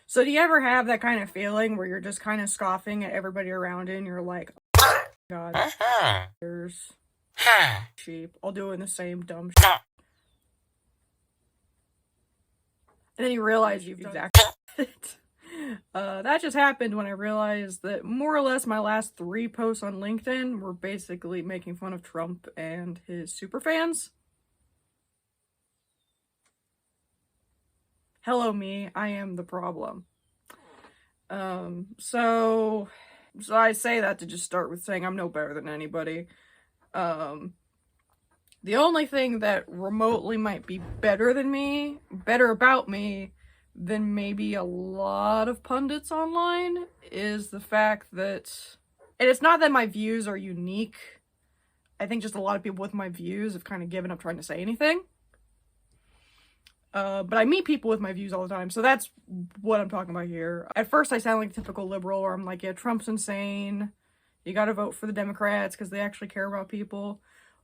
So do you ever have that kind of feeling where you're just kind of scoffing at everybody around you and you're like, oh God, there's sheep all doing the same dumb shit. And then you realize you've exactly it. That just happened when I realized that more or less my last 3 posts on LinkedIn were basically making fun of Trump and his superfans. Hello me, I am the problem. So I say that to just start with saying I'm no better than anybody. The only thing that remotely might be better about me than maybe a lot of pundits online is the fact that, and it's not that my views are unique. I think just a lot of people with my views have kind of given up trying to say anything. But I meet people with my views all the time, so that's what I'm talking about here. At first I sound like a typical liberal, where I'm like, yeah, Trump's insane. You gotta vote for the Democrats because they actually care about people.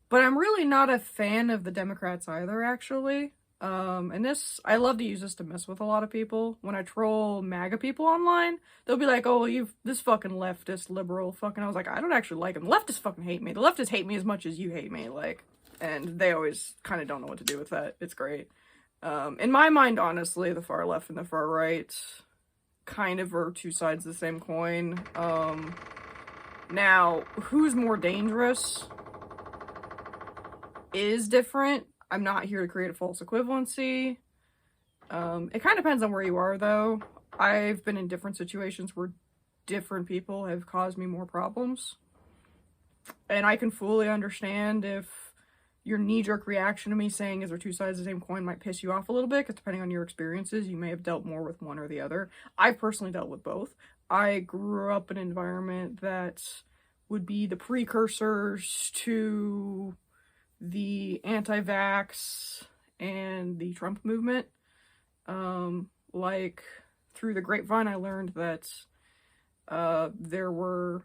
But I'm really not a fan of the Democrats either, actually. And this, I love to use this to mess with a lot of people. When I troll MAGA people online, they'll be like, oh, this fucking leftist liberal fucking, I was like, I don't actually like them. The leftists fucking hate me. The leftists hate me as much as you hate me, like, and they always kind of don't know what to do with that. It's great. In my mind, honestly, the far left and the far right kind of are 2 sides of the same coin. Now, who's more dangerous is different. I'm not here to create a false equivalency. It kind of depends on where you are, though. I've been in different situations where different people have caused me more problems. And I can fully understand if your knee-jerk reaction to me saying is there 2 sides of the same coin might piss you off a little bit, because depending on your experiences, you may have dealt more with one or the other. I've personally dealt with both. I grew up in an environment that would be the precursors to the anti-vax and the Trump movement. Like, through the grapevine, I learned that there were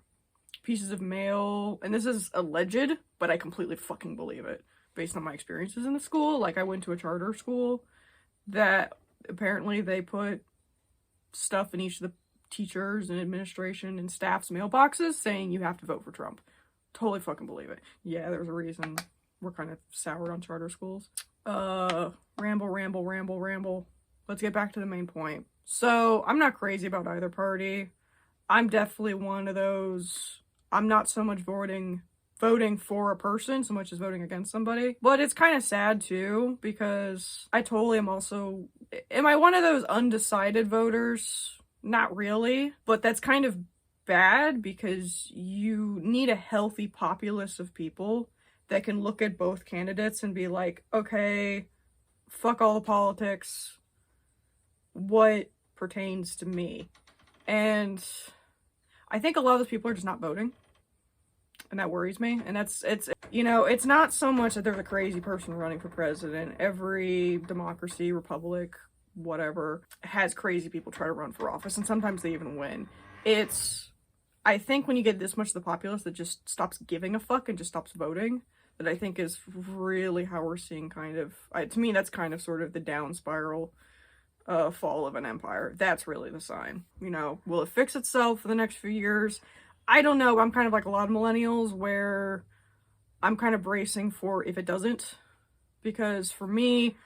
pieces of mail, and this is alleged, but I completely fucking believe it, based on my experiences in the school. Like, I went to a charter school that apparently they put stuff in each of the teachers and administration and staff's mailboxes saying you have to vote for Trump. Totally fucking believe it. Yeah, there's a reason we're kind of soured on charter schools. Ramble. Let's get back to the main point. So, I'm not crazy about either party. I'm definitely one of those, I'm not so much voting for a person so much as voting against somebody. But it's kind of sad too, because I totally am also, am I one of those undecided voters? Not really, but that's kind of bad, because you need a healthy populace of people that can look at both candidates and be like, okay, fuck all the politics, what pertains to me? And I think a lot of those people are just not voting, and that worries me. And it's not so much that there's a crazy person running for president. Every democracy, republic, whatever, has crazy people try to run for office, and sometimes they even win. I think when you get this much of the populace that just stops giving a fuck and just stops voting, that I think is really how we're seeing kind of, to me, that's kind of sort of the down spiral fall of an empire. That's really the sign. Will it fix itself for the next few years? I don't know. I'm kind of like a lot of millennials, where I'm kind of bracing for if it doesn't. Because for me,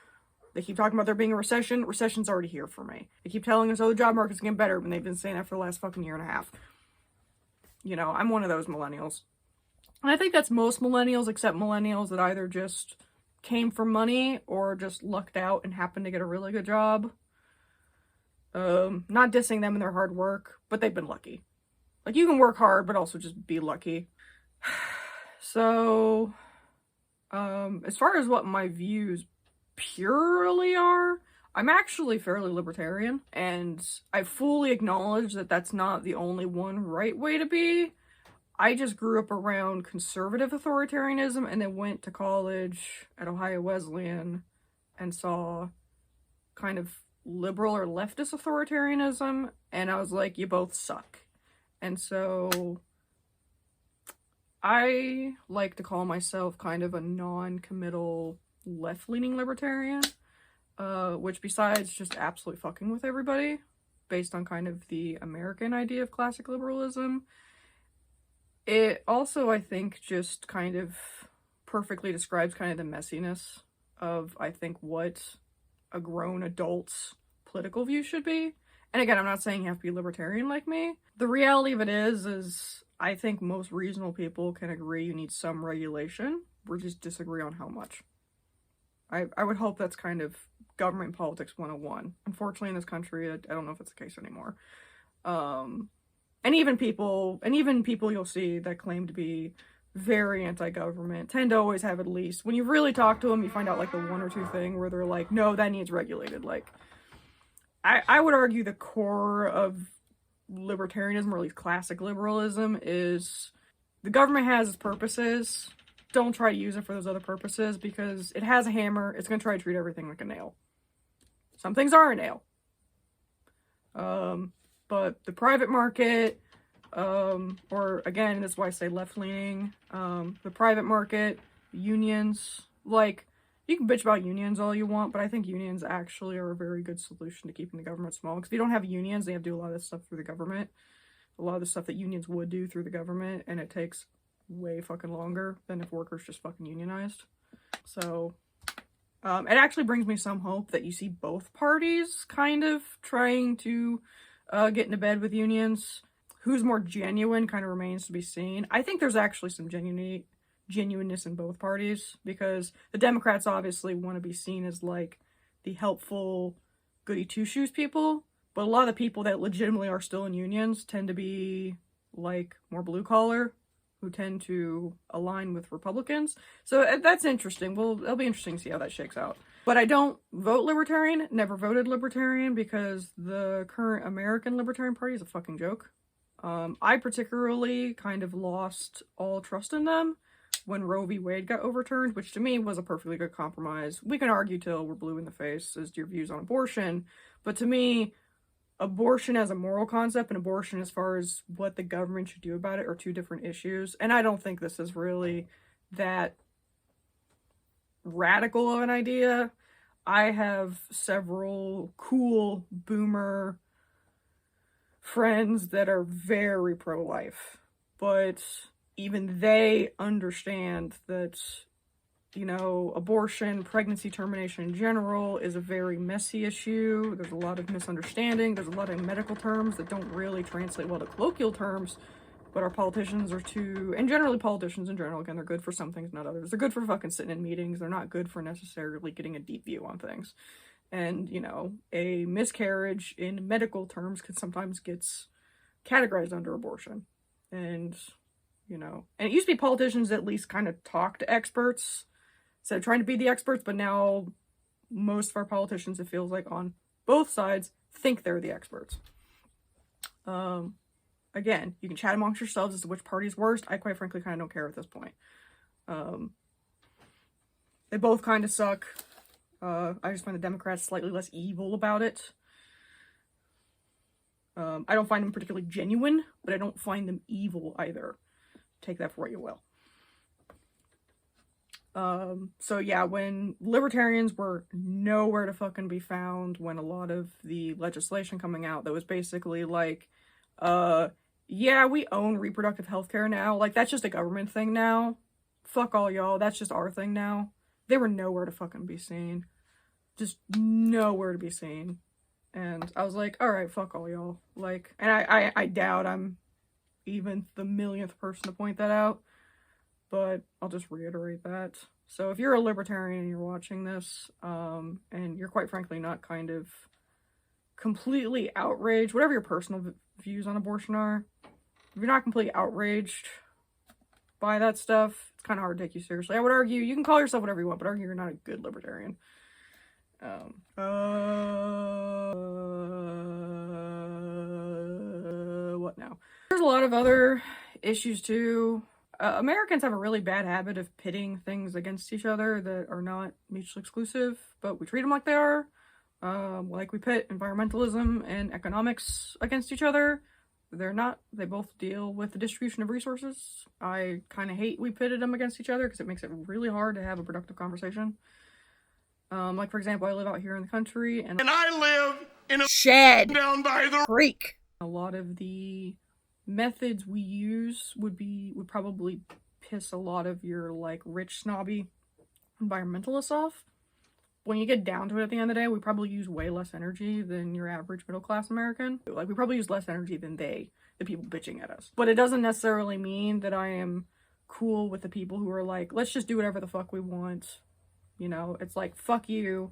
they keep talking about there being a recession. Recession's already here for me. They keep telling us, oh, the job market's getting better, when they've been saying that for the last fucking year and a half. I'm one of those millennials. And I think that's most millennials, except millennials that either just came from money or just lucked out and happened to get a really good job. Not dissing them and their hard work, but they've been lucky. Like, you can work hard, but also just be lucky. So, as far as what my views purely are, I'm actually fairly libertarian, and I fully acknowledge that that's not the only one right way to be. I just grew up around conservative authoritarianism and then went to college at Ohio Wesleyan and saw kind of liberal or leftist authoritarianism, and I was like, you both suck. And so I like to call myself kind of a non-committal left-leaning libertarian, which besides just absolutely fucking with everybody, based on kind of the American idea of classic liberalism, it also, I think, just kind of perfectly describes kind of the messiness of, I think, what a grown adult's political view should be. And again, I'm not saying you have to be libertarian like me. The reality of it is I think most reasonable people can agree you need some regulation. We just disagree on how much. I would hope that's kind of government politics 101. Unfortunately, in this country, I don't know if it's the case anymore. And even people you'll see that claim to be very anti-government tend to always have, at least when you really talk to them, you find out like the one or two thing where they're like, no, that needs regulated. Like, I would argue the core of libertarianism, or at least classic liberalism, is the government has its purposes. Don't try to use it for those other purposes, because it has a hammer. It's going to try to treat everything like a nail. Some things are a nail. But the private market, or again, that's why I say left-leaning, the private market, unions, like, you can bitch about unions all you want, but I think unions actually are a very good solution to keeping the government small, because if you don't have unions, they have to do a lot of this stuff through the government, a lot of the stuff that unions would do through the government, and it takes way fucking longer than if workers just fucking unionized. So, it actually brings me some hope that you see both parties kind of trying to get into bed with unions. Who's more genuine kind of remains to be seen. I think there's actually some genuineness in both parties, because the Democrats obviously want to be seen as like the helpful goody two-shoes people, but a lot of the people that legitimately are still in unions tend to be like more blue-collar, who tend to align with Republicans. So that's interesting. Well, it'll be interesting to see how that shakes out. But I don't vote libertarian, never voted libertarian, because the current American Libertarian Party is a fucking joke. I particularly kind of lost all trust in them when Roe v. Wade got overturned, which to me was a perfectly good compromise. We can argue till we're blue in the face as to your views on abortion, but to me, abortion as a moral concept and abortion as far as what the government should do about it are two different issues. And I don't think this is really that radical of an idea. I have several cool boomer friends that are very pro-life, but even they understand that, you know, abortion, pregnancy termination in general is a very messy issue. There's a lot of misunderstanding. There's a lot of medical terms that don't really translate well to colloquial terms, but our politicians are too, and generally politicians in general, again, they're good for some things, not others. They're good for fucking sitting in meetings. They're not good for necessarily getting a deep view on things. And, you know, a miscarriage in medical terms could sometimes gets categorized under abortion. And, you know, and it used to be politicians that at least kind of talk to experts instead of trying to be the experts, but now most of our politicians, it feels like on both sides, think they're the experts. Again, you can chat amongst yourselves as to which party is worst. I quite frankly kind of don't care at this point. They both kind of suck. I just find the Democrats slightly less evil about it. I don't find them particularly genuine, but I don't find them evil either. Take that for what you will. So yeah, when libertarians were nowhere to fucking be found, when a lot of the legislation coming out that was basically like, yeah, we own reproductive health care now. Like, that's just a government thing now. Fuck all y'all. That's just our thing now. They were nowhere to fucking be seen. Just nowhere to be seen. And I was like, alright, fuck all y'all. Like, and I doubt I'm even the millionth person to point that out. But I'll just reiterate that. So if you're a libertarian and you're watching this, and you're quite frankly not kind of completely outraged, whatever your personal views on abortion are, if you're not completely outraged by that stuff, it's kind of hard to take you seriously. I would argue, you can call yourself whatever you want, but argue you're not a good libertarian. What now? There's a lot of other issues too. Americans have a really bad habit of pitting things against each other that are not mutually exclusive, but we treat them like they are. Like we pit environmentalism and economics against each other. they both deal with the distribution of resources. I kind of hate we pitted them against each other because it makes it really hard to have a productive conversation. Like, for example, I live out here in the country, and I live in a shed down by the creek. A lot of the methods we use would probably piss a lot of your, like, rich, snobby environmentalists off. When you get down to it at the end of the day, we probably use way less energy than your average middle-class American. Like, we probably use less energy than the people bitching at us. But it doesn't necessarily mean that I am cool with the people who are like, let's just do whatever the fuck we want. You know, it's like, fuck you.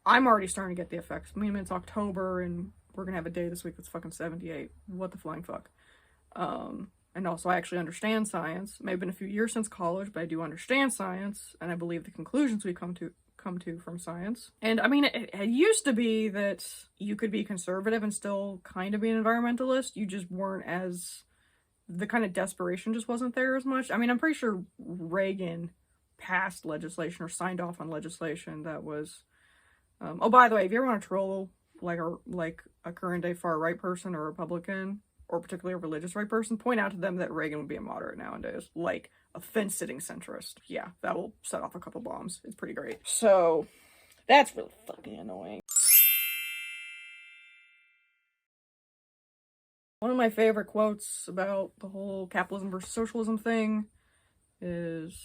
I'm already starting to get the effects. I mean, it's October, and we're gonna have a day this week that's fucking 78. What the flying fuck? And also, I actually understand science. It may have been a few years since college, but I do understand science, and I believe the conclusions we come to from science. And I mean, it used to be that you could be conservative and still kind of be an environmentalist. You just weren't as... the kind of desperation just wasn't there as much. I mean, I'm pretty sure Reagan passed legislation or signed off on legislation that was... oh, by the way, if you ever want to troll like a current day far right person or Republican, or particularly a religious right person, point out to them that Reagan would be a moderate nowadays. Like a fence-sitting centrist. Yeah, that will set off a couple bombs. It's pretty great. So, that's really fucking annoying. One of my favorite quotes about the whole capitalism versus socialism thing is,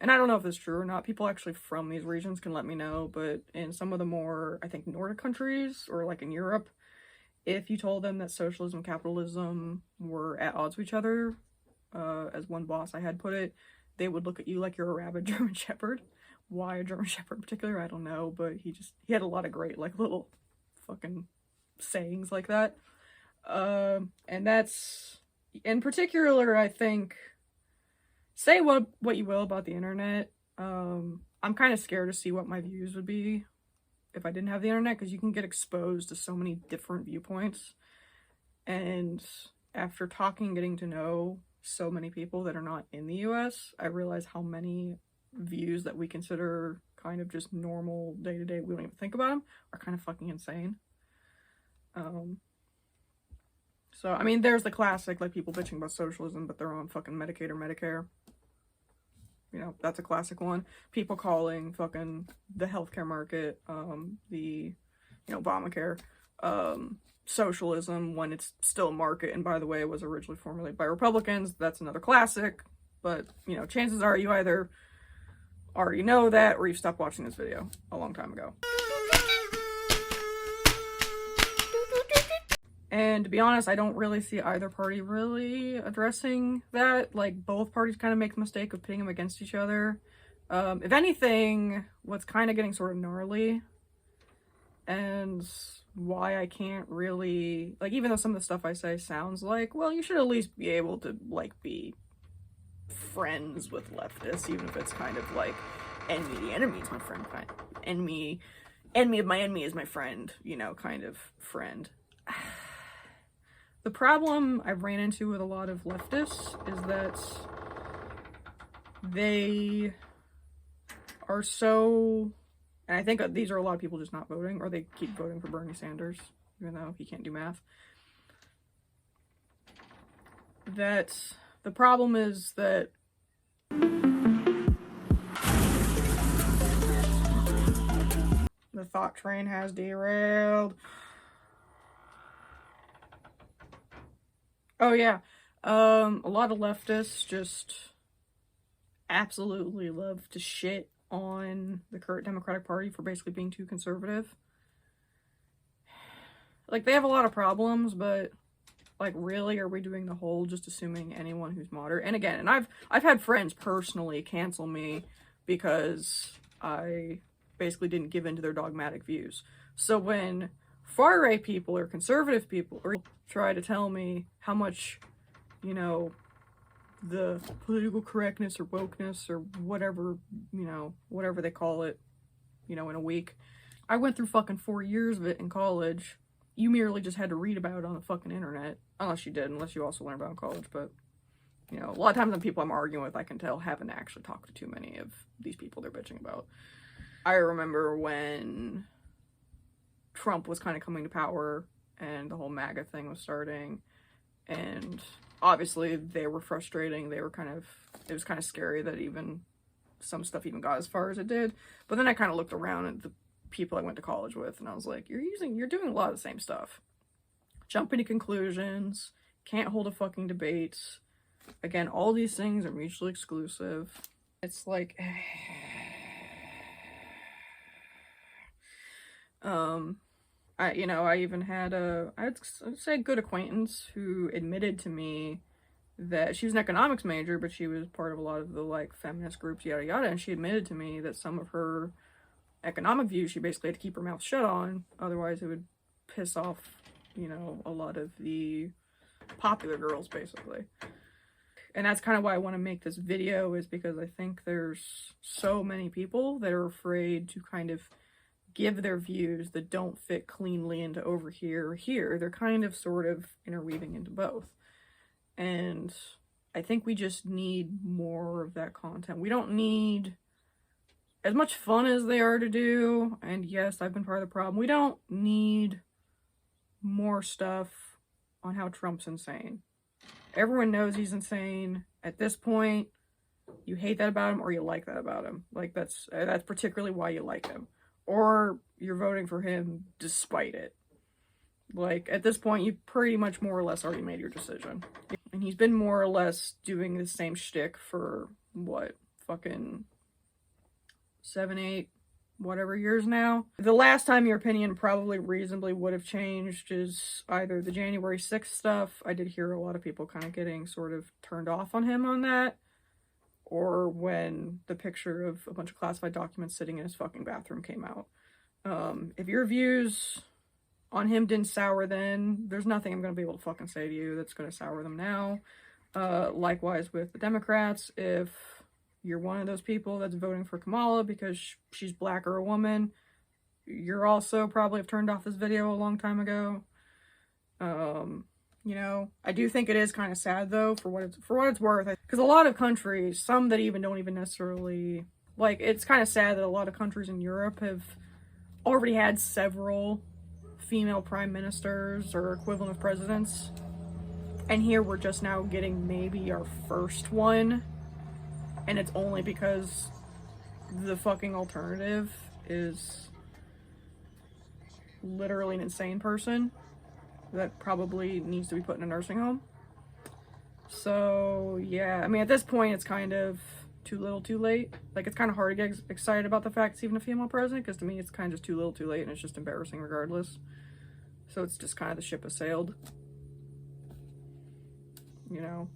and I don't know if it's true or not, people actually from these regions can let me know, but in some of the more, I think, Nordic countries, or like in Europe, if you told them that socialism and capitalism were at odds with each other, as one boss I had put it, they would look at you like you're a rabid German Shepherd. Why a German Shepherd in particular, I don't know, but he had a lot of great, like, little fucking sayings like that. And that's, in particular, I think, say what you will about the internet, I'm kind of scared to see what my views would be if I didn't have the internet, because you can get exposed to so many different viewpoints, and after talking, getting to know so many people that are not in the US, I realize how many views that we consider kind of just normal day-to-day, we don't even think about them, are kind of fucking insane. So, I mean, there's the classic, like, people bitching about socialism, but they're on fucking Medicaid or Medicare. You know, that's a classic one. People calling fucking the healthcare market, Obamacare, socialism when it's still a market, and by the way, it was originally formulated by Republicans. That's another classic. But, you know, chances are you either already know that or you stopped watching this video a long time ago. And to be honest, I don't really see either party really addressing that. Like, both parties kind of make the mistake of pitting them against each other. If anything, what's kind of getting sort of gnarly, and why I can't really, like, even though some of the stuff I say sounds like, well, you should at least be able to, like, be friends with leftists, even if it's kind of like, enemy is my friend, kind of, enemy of my enemy is my friend, you know, kind of friend. The problem I've ran into with a lot of leftists is that they are so, and I think these are a lot of people just not voting, or they keep voting for Bernie Sanders, even though he can't do math. That the problem is that the thought train has derailed. Oh yeah, a lot of leftists just absolutely love to shit on the current Democratic Party for basically being too conservative. Like, they have a lot of problems, but, like, really, are we doing the whole just assuming anyone who's moderate? And again, and I've had friends personally cancel me because I basically didn't give in to their dogmatic views. So when far right people or conservative people or try to tell me how much, you know, the political correctness or wokeness or whatever, you know, whatever they call it, you know, in a week. I went through fucking 4 years of it in college. You merely just had to read about it on the fucking internet. Unless you also learn about it in college, but, you know, a lot of times the people I'm arguing with, I can tell, haven't actually talked to too many of these people they're bitching about. I remember when Trump was kind of coming to power, and the whole MAGA thing was starting, and obviously they were frustrating. They were it was kind of scary that even some stuff even got as far as it did. But then I kind of looked around at the people I went to college with, and I was like, you're doing a lot of the same stuff. Jumping to conclusions, can't hold a fucking debate. Again, all these things are mutually exclusive. It's like, I even had I'd say a good acquaintance who admitted to me that she was an economics major, but she was part of a lot of the, like, feminist groups, yada yada, and she admitted to me that some of her economic views she basically had to keep her mouth shut on, otherwise it would piss off, a lot of the popular girls, basically. And that's kind of why I want to make this video, is because I think there's so many people that are afraid to kind of give their views that don't fit cleanly into over here or here. They're kind of sort of interweaving into both. And I think we just need more of that content. We don't need as much fun as they are to do. And yes, I've been part of the problem. We don't need more stuff on how Trump's insane. Everyone knows he's insane. At this point, you hate that about him or you like that about him. Like, that's particularly why you like him. Or you're voting for him despite it. Like, at this point, you've pretty much more or less already made your decision. And he's been more or less doing the same shtick for, what, fucking 7, 8, whatever years now. The last time your opinion probably reasonably would have changed is either the January 6th stuff. I did hear a lot of people kind of getting sort of turned off on him on that. Or when the picture of a bunch of classified documents sitting in his fucking bathroom came out. If your views on him didn't sour then, there's nothing I'm going to be able to fucking say to you that's going to sour them now. Likewise with the Democrats, if you're one of those people that's voting for Kamala because she's black or a woman, you're also probably have turned off this video a long time ago. I do think it is kind of sad though, for what it's worth, because a lot of countries, some that even don't even necessarily, like, it's kind of sad that a lot of countries in Europe have already had several female prime ministers or equivalent of presidents, and here we're just now getting maybe our first one, and it's only because the fucking alternative is literally an insane person that probably needs to be put in a nursing home. So yeah, I mean, at this point it's kind of too little too late. Like, it's kind of hard to get excited about the fact it's even a female president, because to me it's kind of just too little too late, and it's just embarrassing regardless. So it's just kind of the ship has sailed. You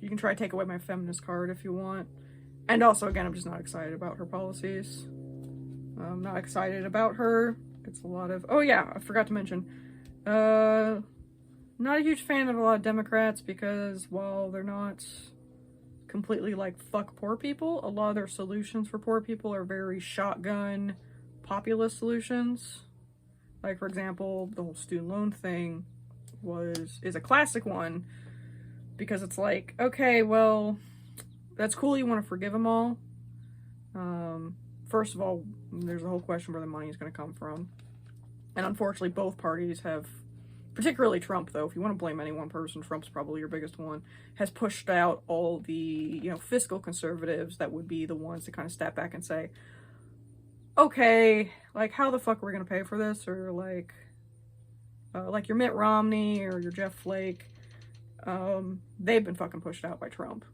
can try to take away my feminist card if you want. And also, again, I'm just not excited about her policies. I'm not excited about her. It's a lot of... Oh yeah, I forgot to mention. Not a huge fan of a lot of Democrats, because while they're not completely like fuck poor people, a lot of their solutions for poor people are very shotgun populist solutions. Like, for example, the whole student loan thing is a classic one, because it's like, okay, well, that's cool, you want to forgive them all. First of all, there's a whole question where the money is going to come from. And unfortunately, both parties have, particularly Trump, though, if you want to blame any one person, Trump's probably your biggest one, has pushed out all the, fiscal conservatives that would be the ones to kind of step back and say, okay, like, how the fuck are we going to pay for this? Or like your Mitt Romney or your Jeff Flake, they've been fucking pushed out by Trump.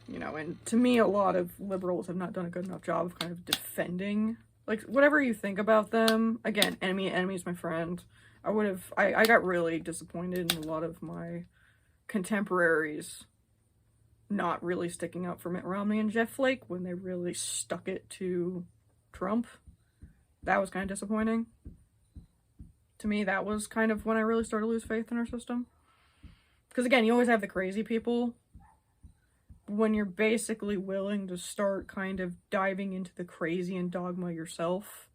And to me, a lot of liberals have not done a good enough job of kind of defending, like, whatever you think about them. Again, enemy is my friend. I got really disappointed in a lot of my contemporaries not really sticking up for Mitt Romney and Jeff Flake when they really stuck it to Trump. That was kind of disappointing. To me, that was kind of when I really started to lose faith in our system. Because again, you always have the crazy people. When you're basically willing to start kind of diving into the crazy and dogma yourself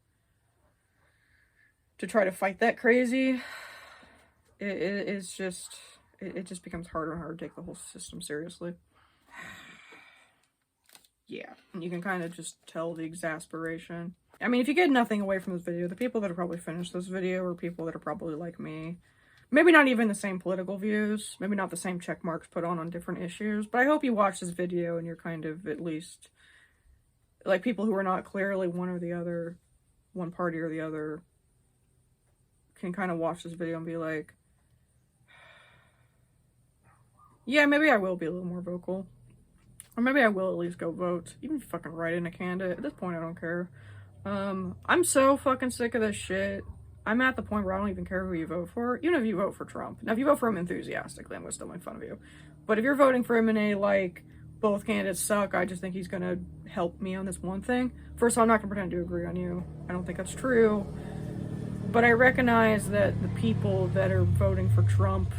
to try to fight that crazy, it just becomes harder and harder to take the whole system seriously. Yeah, and you can kind of just tell the exasperation. I mean, if you get nothing away from this video, the people that have probably finished this video are people that are probably like me. maybe not even the same political views, maybe not the same check marks put on different issues, but I hope you watch this video and you're kind of at least, like, people who are not clearly one or the other, one party or the other, can kind of watch this video and be like, yeah, maybe I will be a little more vocal. Or maybe I will at least go vote. Even if you fucking write in a candidate. At this point, I don't care. I'm so fucking sick of this shit. I'm at the point where I don't even care who you vote for. Even if you vote for Trump. Now, if you vote for him enthusiastically, I'm gonna still make fun of you. But if you're voting for him in a, like, both candidates suck, I just think he's gonna help me on this one thing. First of all, I'm not gonna pretend to agree on you. I don't think that's true. But I recognize that the people that are voting for Trump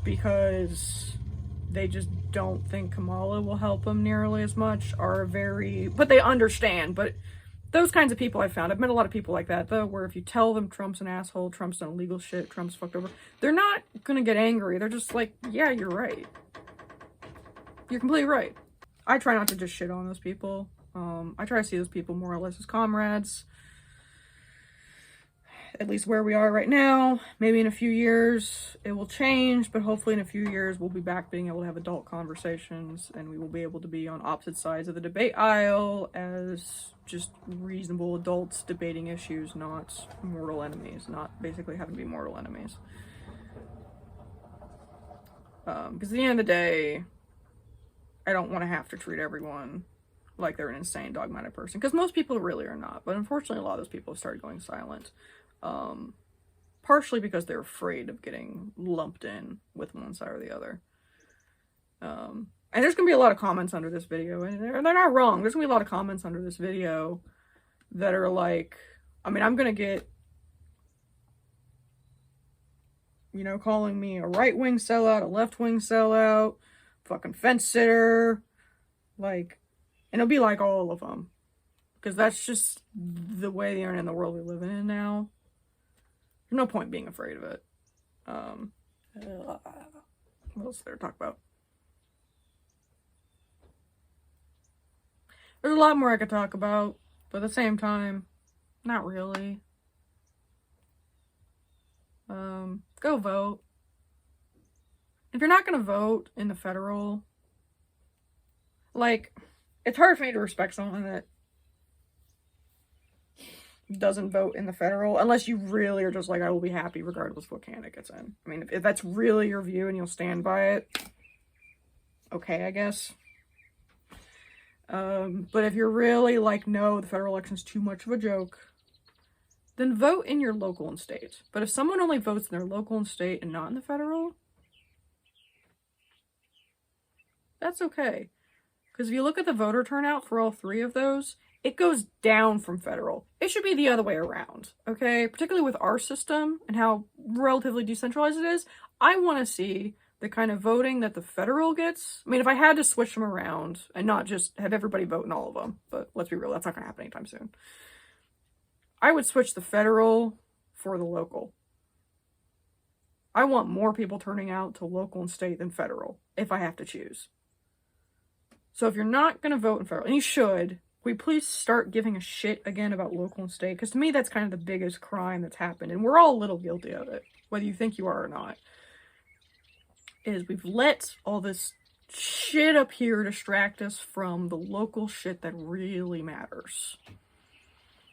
because they just don't think Kamala will help them nearly as much are very, but they understand. But those kinds of people I've found, I've met a lot of people like that though, where if you tell them Trump's an asshole, Trump's done illegal shit, Trump's fucked over, they're not gonna get angry. They're just like, yeah, you're right. You're completely right. I try not to just shit on those people. I try to see those people more or less as comrades. At least where we are right now. Maybe in a few years it will change, but hopefully in a few years we'll be back being able to have adult conversations and we will be able to be on opposite sides of the debate aisle as just reasonable adults debating issues, not mortal enemies, not basically having to be mortal enemies. Because at the end of the day, I don't want to have to treat everyone like they're an insane dogmatic person, because most people really are not, but unfortunately a lot of those people have started going silent. Partially because they're afraid of getting lumped in with one side or the other. And there's gonna be a lot of comments under this video, and they're not wrong. There's gonna be a lot of comments under this video that are like, I mean, I'm gonna get, you know, calling me a right-wing sellout, a left-wing sellout, fucking fence sitter, like, and it'll be like all of them. Because that's just the way the internet and the world we live in now. There's no point being afraid of it. What else is there to talk about? There's a lot more I could talk about, but at the same time, not really. Go vote. If you're not gonna vote in the federal, like, it's hard for me to respect someone that doesn't vote in the federal, unless you really are just like, I will be happy regardless of what candidate gets in. I mean, if that's really your view and you'll stand by it, okay, I guess. But if you're really like, no, the federal election's too much of a joke, then vote in your local and state. But if someone only votes in their local and state and not in the federal, that's okay. Because if you look at the voter turnout for all three of those, it goes down from federal. It should be the other way around, okay? Particularly with our system and how relatively decentralized it is. I want to see the kind of voting that the federal gets. I mean, if I had to switch them around and not just have everybody vote in all of them, but let's be real, that's not going to happen anytime soon. I would switch the federal for the local. I want more people turning out to local and state than federal, if I have to choose. So if you're not going to vote in federal, and you should, we please start giving a shit again about local and state, because to me that's kind of the biggest crime that's happened, and we're all a little guilty of it, whether you think you are or not, is we've let all this shit up here distract us from the local shit that really matters.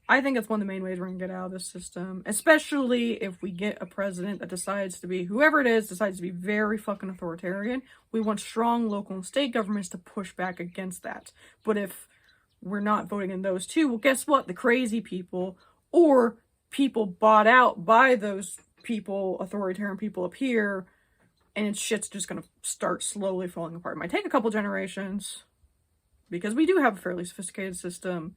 I think that's one of the main ways we're going to get out of this system, especially if we get a president that decides to be, whoever it is, decides to be very fucking authoritarian. We want strong local and state governments to push back against that. But if we're not voting in those two, well, guess what? The crazy people, or people bought out by those people, authoritarian people up here, and shit's just going to start slowly falling apart. It might take a couple generations, because we do have a fairly sophisticated system,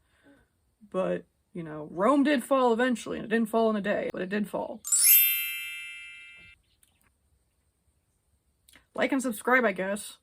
but, you know, Rome did fall eventually, and it didn't fall in a day, but it did fall. Like and subscribe, I guess.